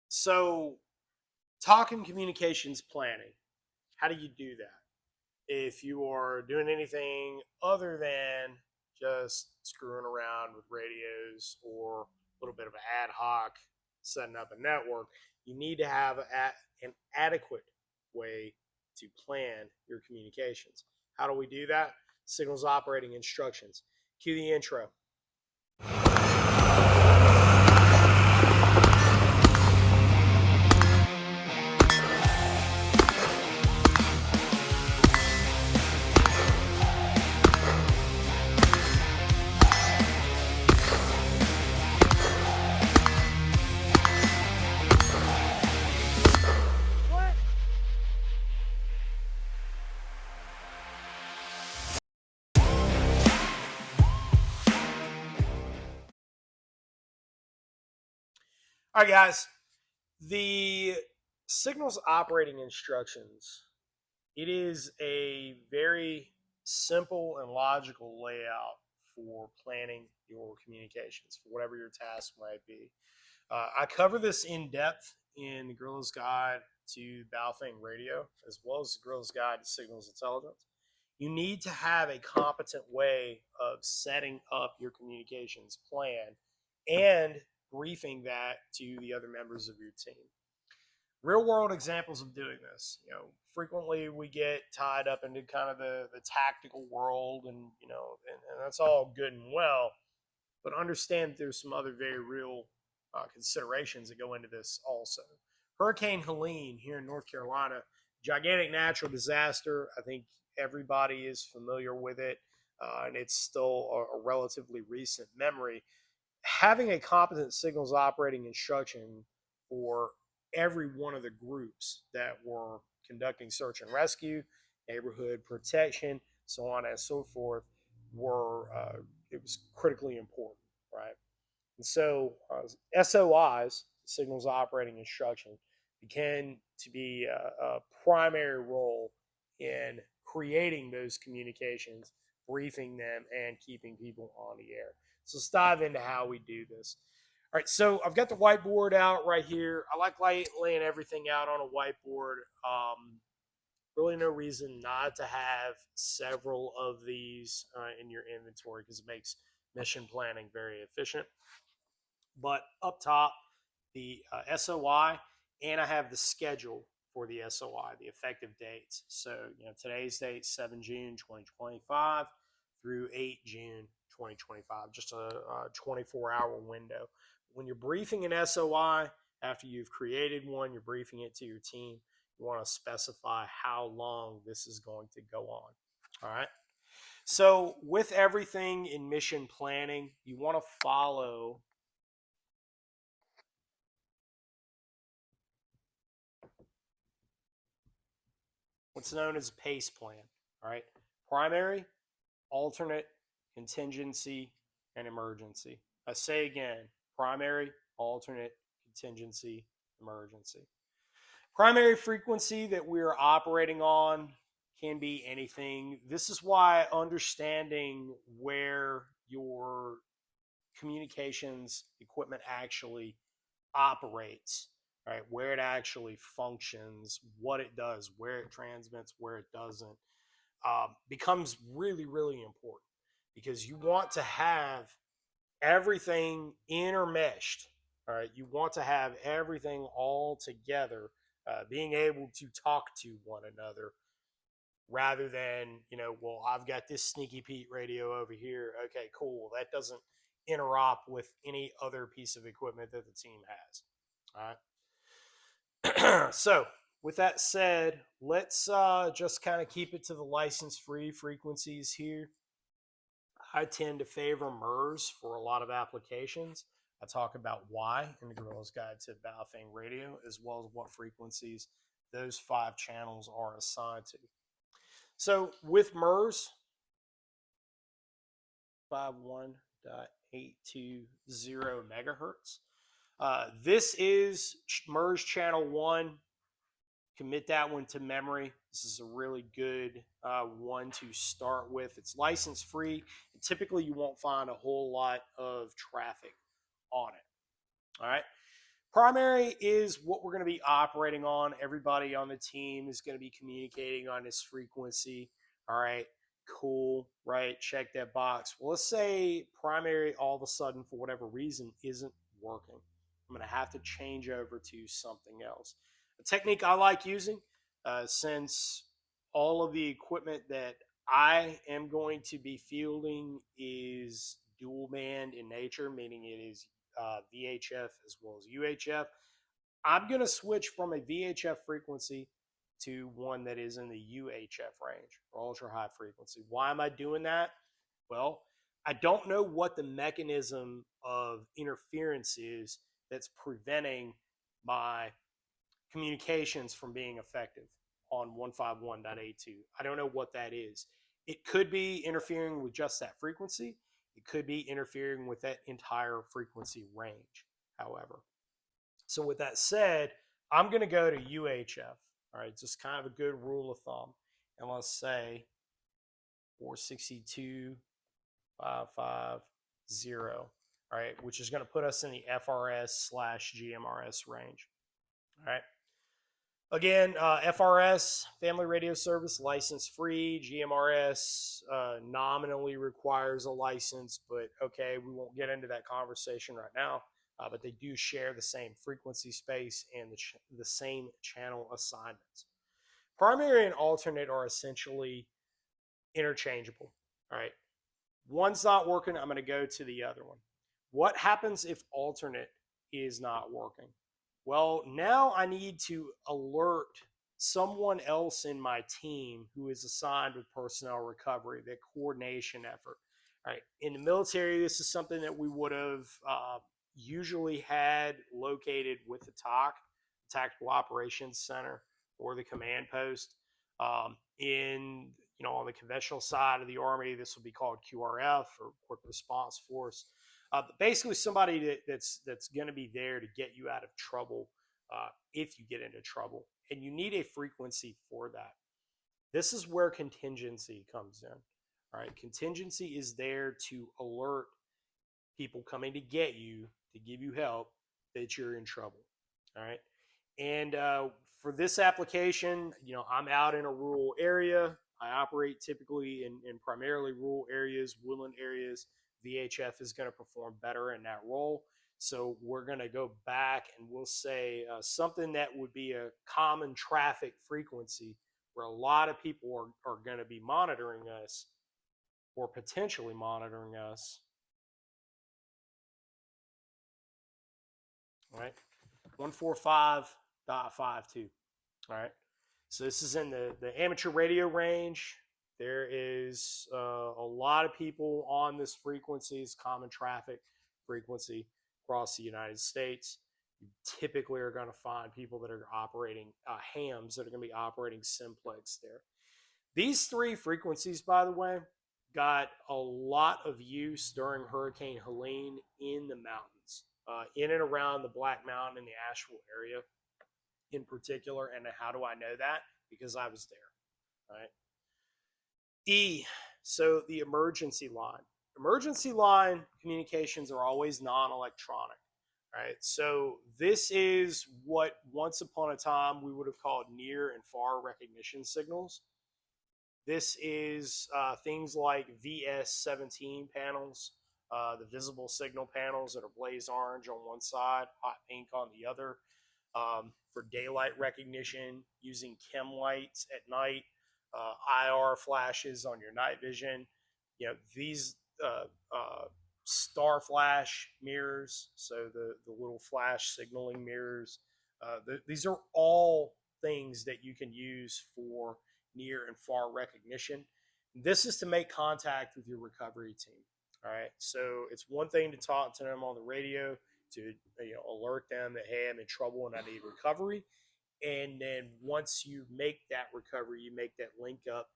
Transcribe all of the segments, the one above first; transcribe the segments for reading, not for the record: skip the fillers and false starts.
So, talking communications planning, how do you do that? If you are doing anything other than just screwing around with radios or a little bit of ad hoc setting up a network, you need to have an adequate way to plan your communications. How do we do that? Signals operating instructions. Cue the intro. All right, guys. The signals operating instructions, it is a very simple and logical layout for planning your communications for whatever your task might be. I cover this in depth in the Gorilla's Guide to Baofeng Radio, as well as the Gorilla's Guide to Signals Intelligence. You need to have a competent way of setting up your communications plan and briefing that to the other members of your team. Real world examples of doing this, frequently we get tied up into kind of the tactical world, and and that's all good and well, but understand there's some other very real considerations that go into this also. Hurricane Helene here in North Carolina, gigantic natural disaster. I think everybody is familiar with it, and it's still a relatively recent memory. Having a competent signals operating instruction for every one of the groups that were conducting search and rescue, neighborhood protection, so on and so forth, it was critically important, right? And so SOIs, signals operating instruction, began to be a primary role in creating those communications, briefing them, and keeping people on the air. So let's dive into how we do this. All right, so I've got the whiteboard out right here. I like laying everything out on a whiteboard. Really no reason not to have several of these in your inventory, because it makes mission planning very efficient. But up top, the SOI, and I have the schedule for the SOI, the effective dates. So, today's date, 7 June 2025 through 8 June 2025, just a 24-hour window. When you're briefing an SOI, after you've created one, you're briefing it to your team, you want to specify how long this is going to go on. All right. So with everything in mission planning, you want to follow what's known as a PACE plan. All right. Primary, alternate, contingency, and emergency. I say again, primary, alternate, contingency, emergency. Primary frequency that we're operating on can be anything. This is why understanding where your communications equipment actually operates, right, where it actually functions, what it does, where it transmits, where it doesn't, becomes really, really important, because you want to have everything intermeshed. All right, you want to have everything all together, being able to talk to one another, rather than, well, I've got this sneaky Pete radio over here. Okay, cool. That doesn't interop with any other piece of equipment that the team has. All right. So, with that said, let's just kind of keep it to the license-free frequencies here. I tend to favor MERS for a lot of applications. I talk about why in the Gorilla's Guide to Baofeng Radio, as well as what frequencies those 5 channels are assigned to. So with MERS, 51.820 megahertz. This is MERS channel 1. Commit that one to memory. This is a really good one to start with. It's license free, and typically you won't find a whole lot of traffic on it. All right. Primary is what we're going to be operating on. Everybody on the team is going to be communicating on this frequency. All right, cool, right? Check that box. Well, let's say primary all of a sudden, for whatever reason, isn't working. I'm going to have to change over to something else. A technique I like using, since all of the equipment that I am going to be fielding is dual band in nature, meaning it is VHF as well as UHF. I'm going to switch from a VHF frequency to one that is in the UHF range, or ultra high frequency. Why am I doing that? Well, I don't know what the mechanism of interference is that's preventing my communications from being effective on 151.82. I don't know what that is. It could be interfering with just that frequency. It could be interfering with that entire frequency range, however. So with that said, I'm going to go to UHF. All right, just kind of a good rule of thumb. And let's say 462.550, all right, which is going to put us in the FRS/GMRS range. All right. Again, FRS, Family Radio Service, license free. GMRS nominally requires a license, but okay, we won't get into that conversation right now. But they do share the same frequency space and the same channel assignments. Primary and alternate are essentially interchangeable. All right. One's not working, I'm going to go to the other one. What happens if alternate is not working? Well, now I need to alert someone else in my team who is assigned with personnel recovery, that coordination effort. All right. In the military, this is something that we would have usually had located with the TOC, Tactical Operations Center, or the command post. On the conventional side of the Army, this will be called QRF, or Quick Response Force. But basically, somebody that's going to be there to get you out of trouble if you get into trouble, and you need a frequency for that. This is where contingency comes in. All right, contingency is there to alert people coming to get you, to give you help, that you're in trouble. All right, and for this application, I'm out in a rural area. I operate typically in primarily rural areas, woodland areas. VHF is going to perform better in that role. So we're going to go back and we'll say something that would be a common traffic frequency where a lot of people are going to be monitoring us, or potentially monitoring us. All right, 145.52. All right, so this is in the amateur radio range. There is a lot of people on this frequency, it's common traffic frequency across the United States. You typically are going to find people that are operating hams, that are going to be operating simplex there. These three frequencies, by the way, got a lot of use during Hurricane Helene in the mountains, in and around the Black Mountain and the Asheville area in particular. And how do I know that? Because I was there. All right. So the emergency line. Emergency line communications are always non-electronic, right? So this is what once upon a time we would have called near and far recognition signals. This is things like VS17 panels, the visible signal panels that are blaze orange on one side, hot pink on the other, for daylight recognition using chem lights at night. IR flashes on your night vision, these star flash mirrors, so the little flash signaling mirrors, these are all things that you can use for near and far recognition. This is to make contact with your recovery team. All right, so it's one thing to talk to them on the radio to alert them that, hey, I'm in trouble and I need recovery. And then once you make that recovery, you make that link up.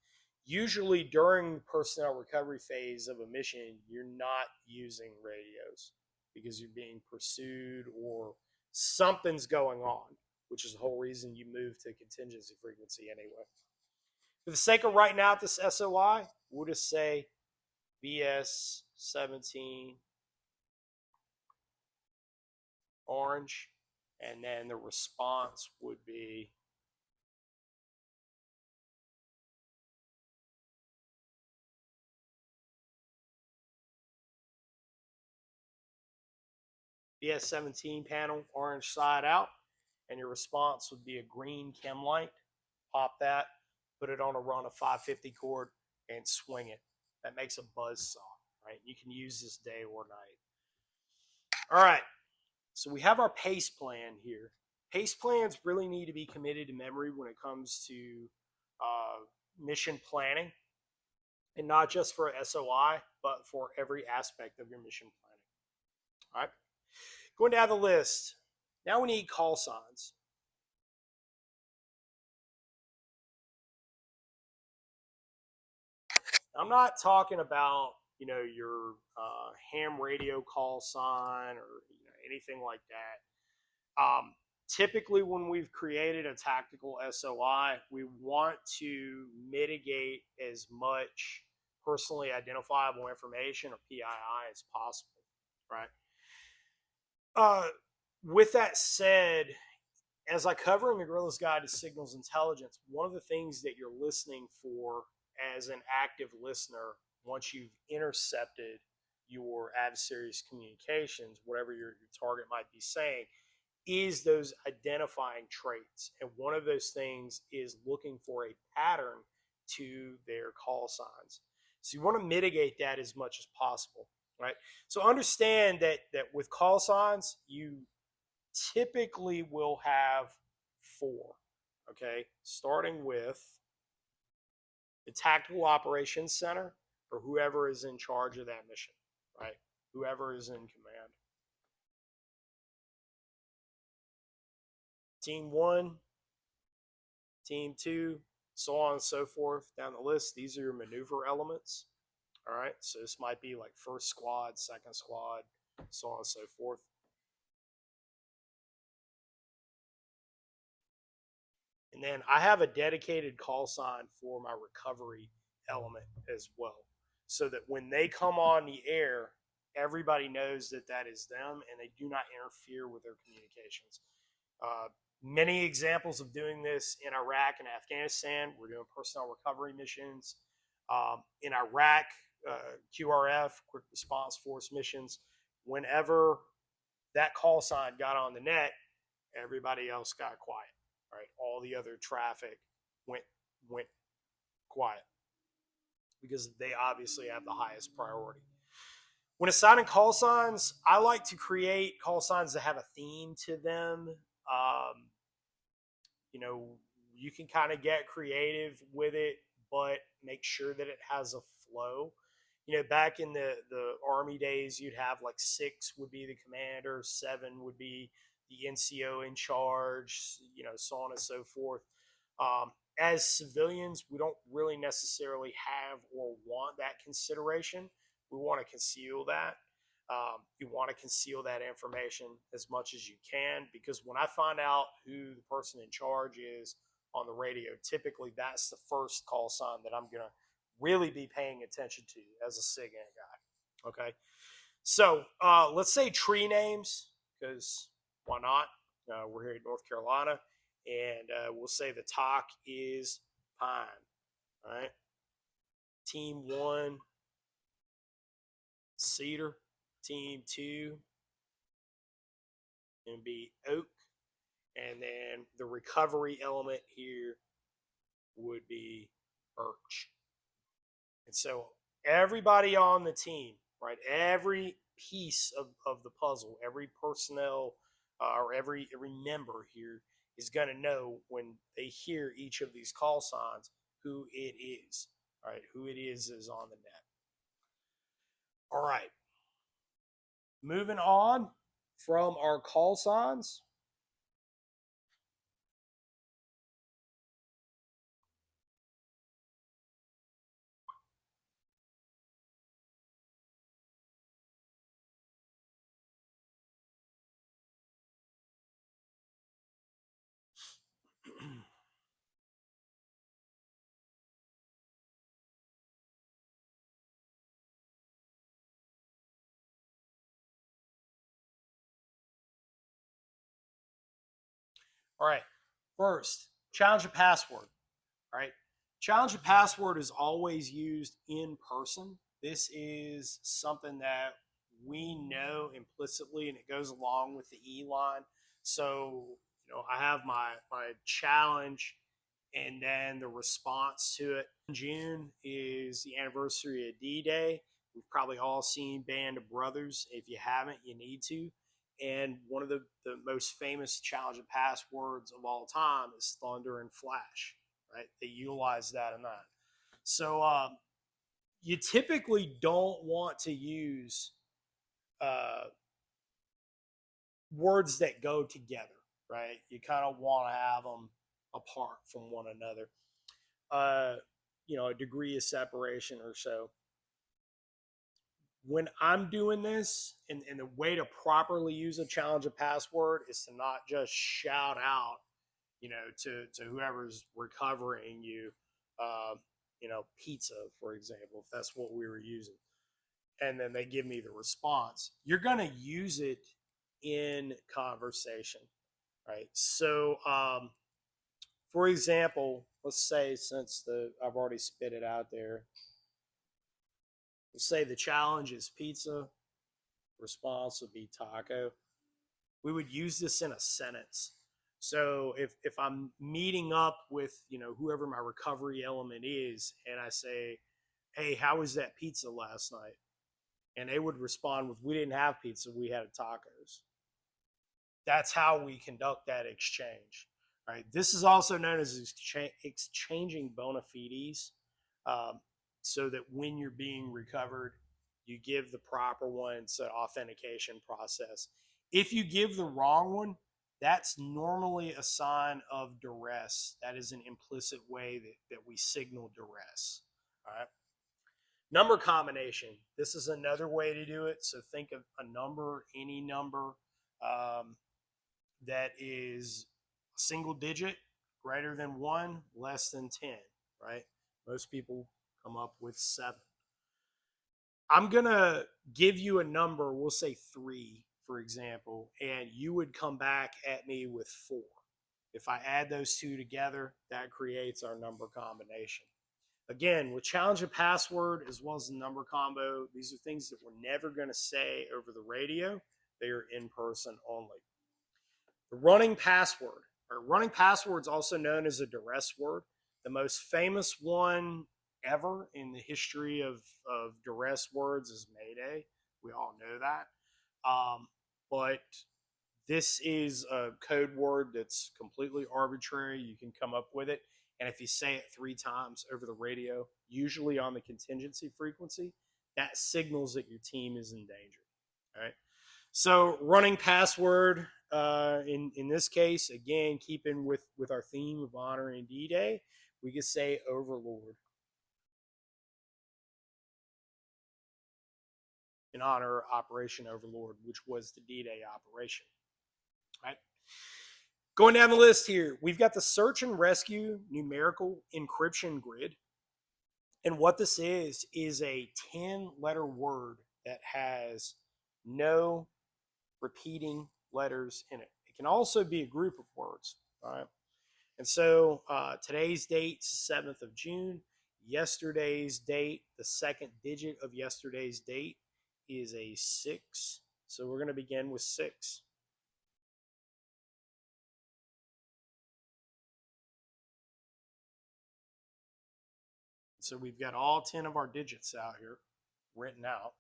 Usually during the personnel recovery phase of a mission, you're not using radios because you're being pursued or something's going on, which is the whole reason you move to contingency frequency anyway. For the sake of writing out this SOI, we'll just say BS17 orange, and then the response would be BS17 panel, orange side out, and your response would be a green chem light. Pop that, put it on a run of 550 cord, and swing it. That makes a buzz saw, right? You can use this day or night. All right, so we have our PACE plan here. PACE plans really need to be committed to memory when it comes to mission planning, and not just for SOI, but for every aspect of your mission planning. All right, going down the list. Now we need call signs. I'm not talking about your ham radio call sign or anything like that. Typically, when we've created a tactical SOI, we want to mitigate as much personally identifiable information or PII as possible, right? With that said, as I cover in the Guerrilla's Guide to Signals Intelligence, one of the things that you're listening for as an active listener, once you've intercepted your adversary's communications, whatever your target might be saying, is those identifying traits. And one of those things is looking for a pattern to their call signs. So you want to mitigate that as much as possible, right? So understand that with call signs, you typically will have 4, okay? Starting with the Tactical Operations Center, or whoever is in charge of that mission, right? Whoever is in command. Team 1, Team 2, so on and so forth down the list. These are your maneuver elements, all right? So this might be like first squad, second squad, so on and so forth. And then I have a dedicated call sign for my recovery element as well, so that when they come on the air, everybody knows that that is them and they do not interfere with their communications. Many examples of doing this in Iraq and Afghanistan. We're doing personnel recovery missions. In Iraq, QRF, Quick Response Force missions, whenever that call sign got on the net, everybody else got quiet. Right, all the other traffic went quiet because they obviously have the highest priority. When assigning call signs, I like to create call signs that have a theme to them. You can kind of get creative with it, but make sure that it has a flow. Back in the Army days, you'd have like 6 would be the commander, 7 would be the NCO in charge, so on and so forth. As civilians, we don't really necessarily have or want that consideration. We want to conceal that. You want to conceal that information as much as you can, because when I find out who the person in charge is on the radio, typically that's the first call sign that I'm going to really be paying attention to as a SIGINT guy. Okay, so let's say tree names, because why not? We're here in North Carolina, and we'll say the talk is pine. All right, Team 1, cedar. Team 2 and be oak, and then the recovery element here would be birch. And so everybody on the team, right, every piece of the puzzle, every personnel or every member here is going to know when they hear each of these call signs who it is, right? Who it is on the net. All right. Moving on from our call signs. All right. First, challenge a password. All right. Challenge a password is always used in person. This is something that we know implicitly, and it goes along with the E line. So, I have my challenge, and then the response to it. June is the anniversary of D-Day. We've probably all seen Band of Brothers. If you haven't, you need to. And one of the most famous challenge and passwords of all time is Thunder and Flash, right? They utilize that in that. So you typically don't want to use uh, words that go together, right? You kind of want to have them apart from one another. A degree of separation or so. When I'm doing this, and the way to properly use a challenge a password is to not just shout out, to whoever's recovering you, pizza, for example, if that's what we were using. And then they give me the response. You're going to use it in conversation, right? So, for example, let's say since I've already spit it out there, let's say the challenge is pizza, response would be taco. We would use this in a sentence. So if I'm meeting up with whoever my recovery element is, and I say, "Hey, how was that pizza last night?" and they would respond with, "We didn't have pizza, we had tacos." That's how we conduct that exchange. Right. This is also known as exchanging bona fides, so that when you're being recovered, you give the proper one. It's an authentication process. If you give the wrong one, that's normally a sign of duress. That is an implicit way that we signal duress. All right. Number combination. This is another way to do it. So think of a number, any number, um, that is a single digit, greater than 1, less than 10, right? Most people come up with 7. I'm going to give you a number, we'll say 3, for example, and you would come back at me with 4. If I add those two together, that creates our number combination. Again, with challenge and password as well as the number combo, these are things that we're never going to say over the radio. They are in person only. The running password, or running password is also known as a duress word. The most famous one ever in the history of duress words is Mayday. We all know that. But this is a code word that's completely arbitrary. You can come up with it. And if you say it 3 times over the radio, usually on the contingency frequency, that signals that your team is in danger. All right. So running password, in this case, again, keeping with our theme of honor and D-Day, we could say Overlord in honor of Operation Overlord, which was the D-Day operation. All right. Going down the list here, we've got the search and rescue numerical encryption grid. And what this is a 10-letter word that has no repeating letters in it. It can also be a group of words. All right. And so today's date is 7th of June. Yesterday's date, the second digit of yesterday's date is a 6. So we're going to begin with 6. So we've got all 10 of our digits out here written out.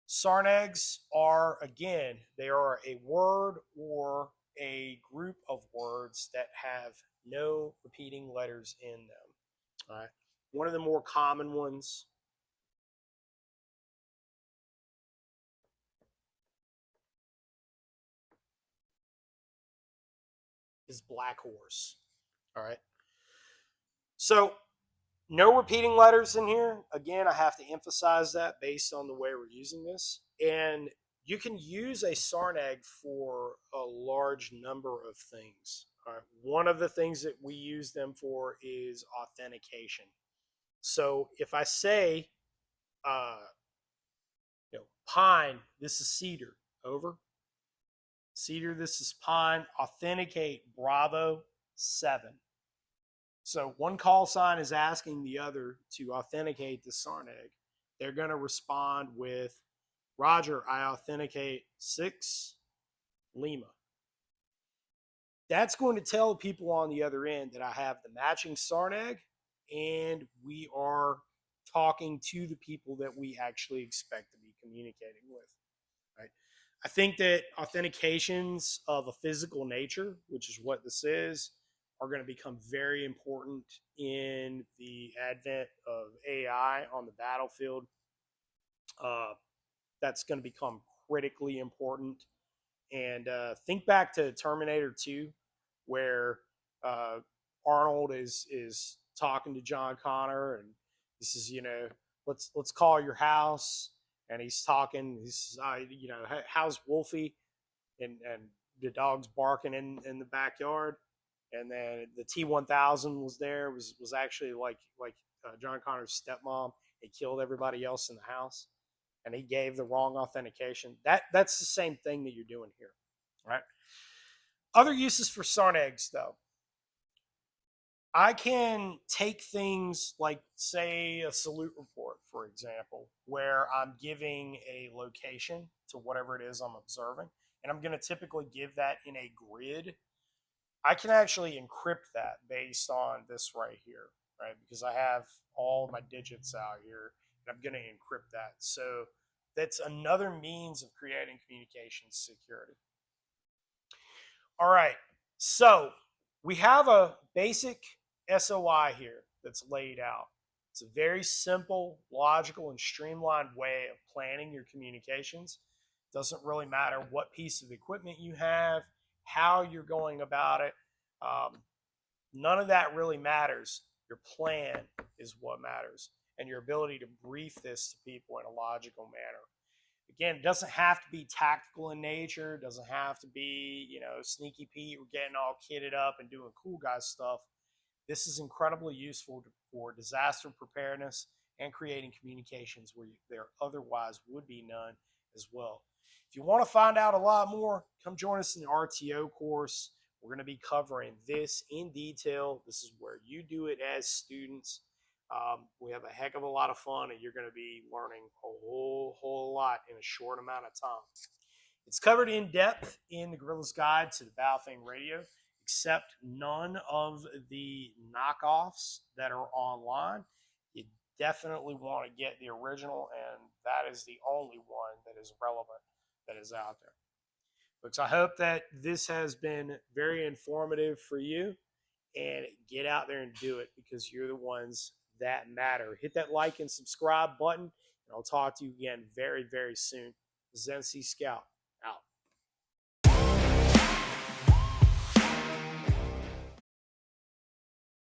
Sarnegs are, again, they are a word or a group of words that have no repeating letters in them. All right. One of the more common ones is Black Horse. All right. So no repeating letters in here. Again, I have to emphasize that based on the way we're using this. And you can use a Sarnag for a large number of things. All right. One of the things that we use them for is authentication. So if I say, pine, this is cedar, over. Cedar, this is Pine. Authenticate Bravo 7. So one call sign is asking the other to authenticate the SARNEG. They're going to respond with, Roger, I authenticate 6 Lima. That's going to tell people on the other end that I have the matching SARNEG and we are talking to the people that we actually expect to be communicating with. Right? I think that authentications of a physical nature, which is what this is, are going to become very important in the advent of AI on the battlefield. That's going to become critically important. And think back to Terminator 2, where Arnold is talking to John Connor, and this is, let's call your house, and he's talking. He's how's Wolfie, and the dog's barking in the backyard, and then the T-1000 was there, was actually like John Connor's stepmom. It killed everybody else in the house, and he gave the wrong authentication. That's the same thing that you're doing here, right? Other uses for SARNEGs, though. I can take things like, say, a salute report, for example, where I'm giving a location to whatever it is I'm observing, and I'm going to typically give that in a grid. I can actually encrypt that based on this right here, right? Because I have all my digits out here, and I'm going to encrypt that. So that's another means of creating communication security. All right, so we have a basic SOI here that's laid out. It's a very simple, logical, and streamlined way of planning your communications. It doesn't really matter what piece of equipment you have, how you're going about it. None of that really matters. Your plan is what matters, and your ability to brief this to people in a logical manner. Again, it doesn't have to be tactical in nature. It doesn't have to be, sneaky Pete. We're getting all kitted up and doing cool guy stuff. This is incredibly useful for disaster preparedness and creating communications where there otherwise would be none as well. If you want to find out a lot more, come join us in the RTO course. We're going to be covering this in detail. This is where you do it as students. We have a heck of a lot of fun, and you're going to be learning a whole lot in a short amount of time. It's covered in depth in the Gorilla's Guide to the Battlefield Radio, except none of the knockoffs that are online. You definitely want to get the original, and that is the only one that is relevant that is out there. Folks, I hope that this has been very informative for you, and get out there and do it because you're the ones that matter. Hit that like and subscribe button, and I'll talk to you again very, very soon. Zen Sea Scout, out.